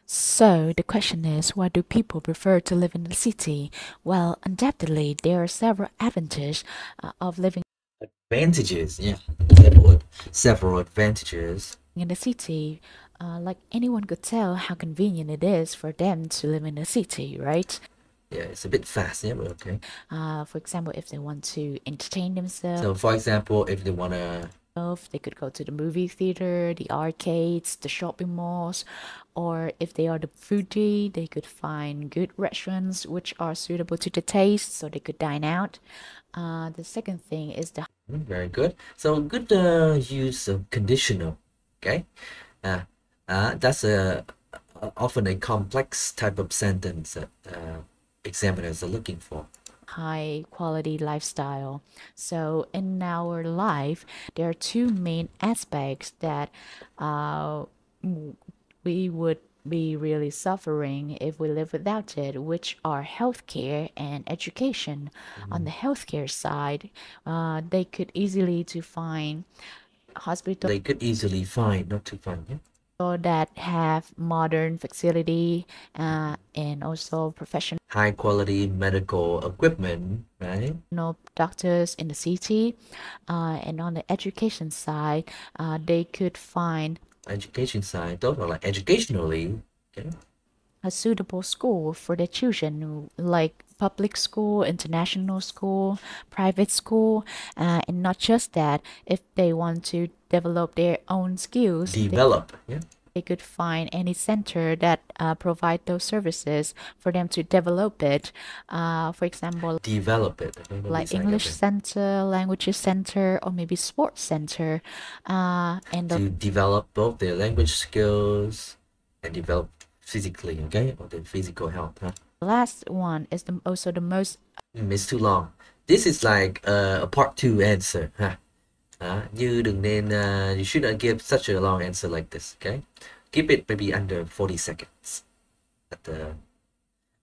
So the question is, why do people prefer to live in the city? Well, undoubtedly, there are several advantages of living Advantages, yeah, several advantages. in the city. Like anyone could tell how convenient it is for them to live in the city, right? Yeah, it's a bit fast, yeah, but okay. For example, if they want to entertain themselves, So, for example, if they wanna, they could go to the movie theater, the arcades, the shopping malls, or if they are the foodie, they could find good restaurants which are suitable to the taste, so they could dine out. The second thing is the very good. So, good use of conditional, okay? Uh, that's often a complex type of sentence that examiners are looking for. high quality lifestyle. So in our life, there are two main aspects that uh, we would be really suffering if we live without it, which are healthcare and education. On Mhm. the healthcare side, they could easily to find hospitals They could easily find, not to find, yeah? that have modern facility and also professional High quality medical equipment, right? doctors in the city. And on the education side, they could find Education side, those are like educationally, okay? a suitable school for their children, like public school, international school, private school, and not just that. If they want to develop their own skills, Develop, yeah? they could find any center that provide those services for them to develop it. For example, Develop it, okay? like Mabisa English gabi. center, languages center, or maybe sports center. And the To develop both their language skills and develop physically, okay? Or their physical health, huh? last one is also the most It's too long. This is like a part two answer, huh? Như đừng nên, you should not give such a long answer like this, okay? Keep it maybe under 40 seconds. At the,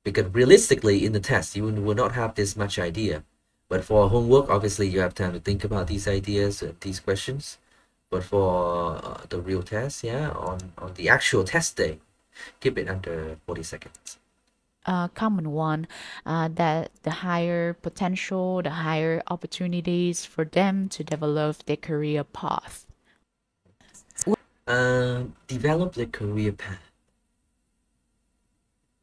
because realistically, in the test, you will not have this much idea. But for homework, obviously, you have time to think about these ideas, these questions. But for the real test, yeah, on the actual test day, keep it under 40 seconds. common one, that the higher potential, the higher opportunities for them to develop their career path. Develop the career path.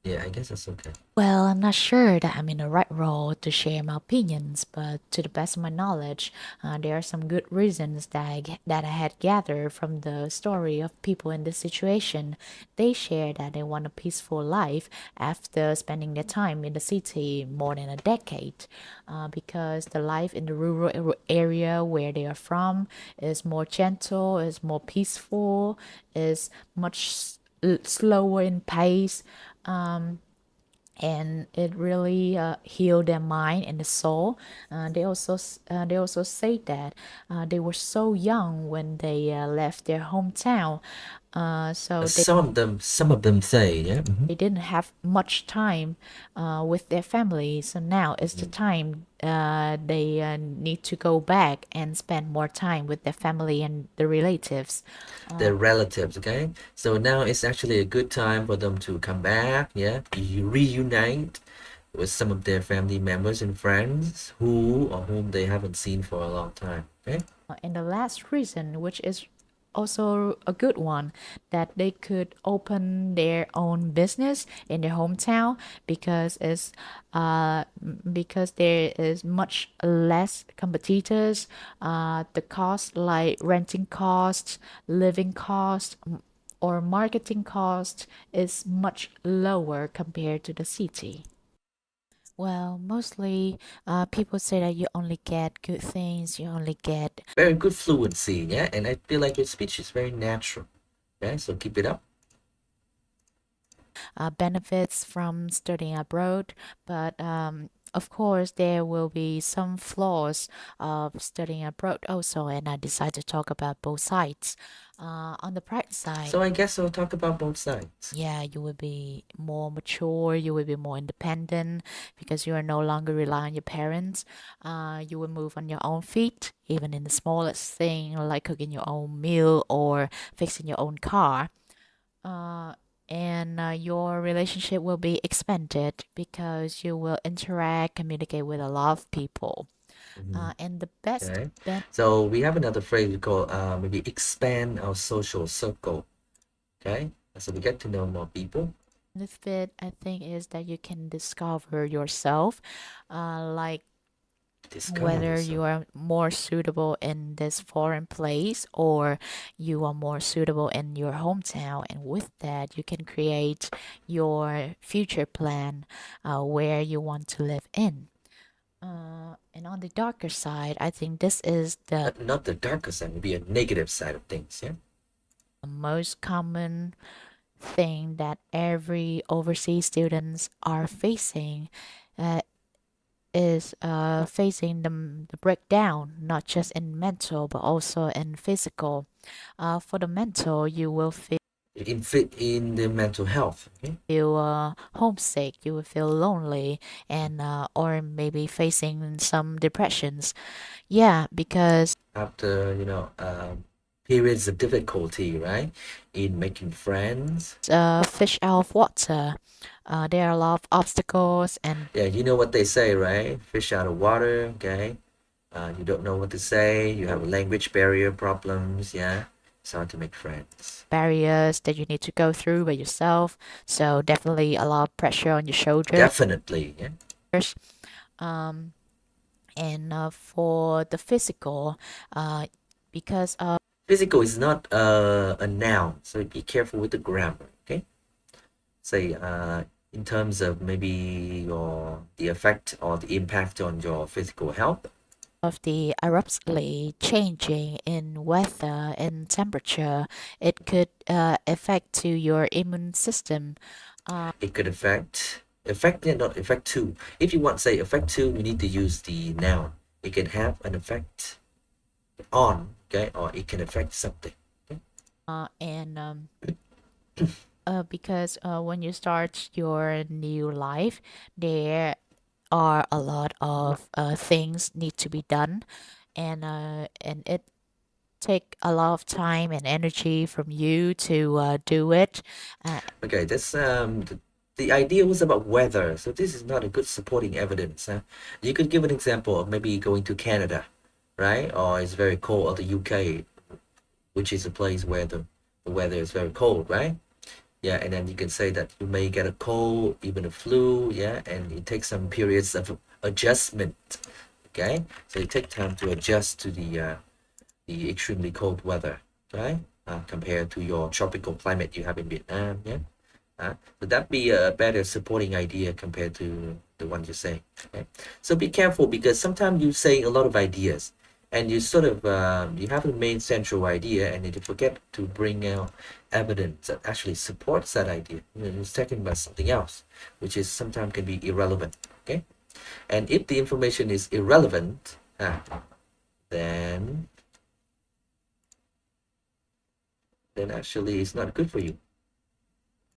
Yeah, I guess that's okay. Well, I'm not sure that I'm in the right role to share my opinions, but to the best of my knowledge, there are some good reasons that I had gathered from the story of people in this situation. They share that they want a peaceful life after spending their time in the city more than a decade, because the life in the rural area where they are from is more gentle, is more peaceful, is much slower in pace. Um, and it really healed their mind and the soul. They also say that they were so young when they left their hometown, so Some of them say, yeah. they didn't have much time with their family. So now is the time they need to go back and spend more time with their family and the relatives. Their relatives, okay? So now it's actually a good time for them to come back, yeah, reunite with some of their family members and friends who or whom they haven't seen for a long time, okay? And the last reason, which is also a good one, that they could open their own business in their hometown because it's because there is much less competitors. The cost like renting costs, living costs, or marketing cost is much lower compared to the city. Well, mostly people say that you only get good things, you only get Very good fluency, yeah, and I feel like your speech is very natural, okay? So keep it up. benefits from studying abroad, but of course, there will be some flaws of studying abroad also, and I decided to talk about both sides. On the bright side, So I guess I'll talk about both sides. yeah, you will be more mature, you will be more independent because you are no longer relying on your parents. You will move on your own feet, even in the smallest thing like cooking your own meal or fixing your own car. Uh, and your relationship will be expanded because you will interact, communicate with a lot of people. And the best Okay. So we have another phrase we call maybe expand our social circle. Okay. So we get to know more people. benefit, I think, is that you can discover yourself, like Discover whether you yourself. are more suitable in this foreign place or you are more suitable in your hometown. And with that, you can create your future plan, where you want to live in. And on the darker side, I think this is the Not the darker side, maybe a negative side of things. Yeah. most common thing that every overseas students are facing, uh, is facing the breakdown, not just in mental but also in physical. For the mental, you will In the mental health. Okay. feel homesick, you will feel lonely, and or maybe facing some depressions. Yeah, because After periods of difficulty, right, in making friends. fish out of water. There are a lot of obstacles and Yeah, you know what they say, right? Fish out of water. Okay. You don't know what to say. You have language barrier problems. Yeah, it's hard to make friends. barriers that you need to go through by yourself. So definitely a lot of pressure on your shoulders. Definitely. Yeah. Um, and for the physical, because Physical is not a noun, so be careful with the grammar. Okay. Say in terms of maybe the effect or the impact on your physical health. of the abruptly changing in weather and temperature, it could affect to your immune system. It could affect yeah, not affect to. If you want to say affect to, you need to use the noun. It can have an effect on, okay, or it can affect something. Okay? And because when you start your new life, there are a lot of things need to be done, and it take a lot of time and energy from you to do it. Okay, that's the idea was about weather, so this is not a good supporting evidence. Huh? You could give an example of maybe going to Canada, right? Or it's very cold, or the UK, which is a place where the weather is very cold, right? Yeah, and then you can say that you may get a cold, even a flu, yeah, and it takes some periods of adjustment. Okay, so it takes time to adjust to the extremely cold weather, right? Compared to your tropical climate you have in Vietnam, yeah. Would that be a better supporting idea compared to the one you say? Okay, so be careful because sometimes you say a lot of ideas, and you sort of you have the main central idea, and you forget to bring out evidence that actually supports that idea. You're talking about something else, which is sometimes can be irrelevant. Okay, and if the information is irrelevant, then actually it's not good for you.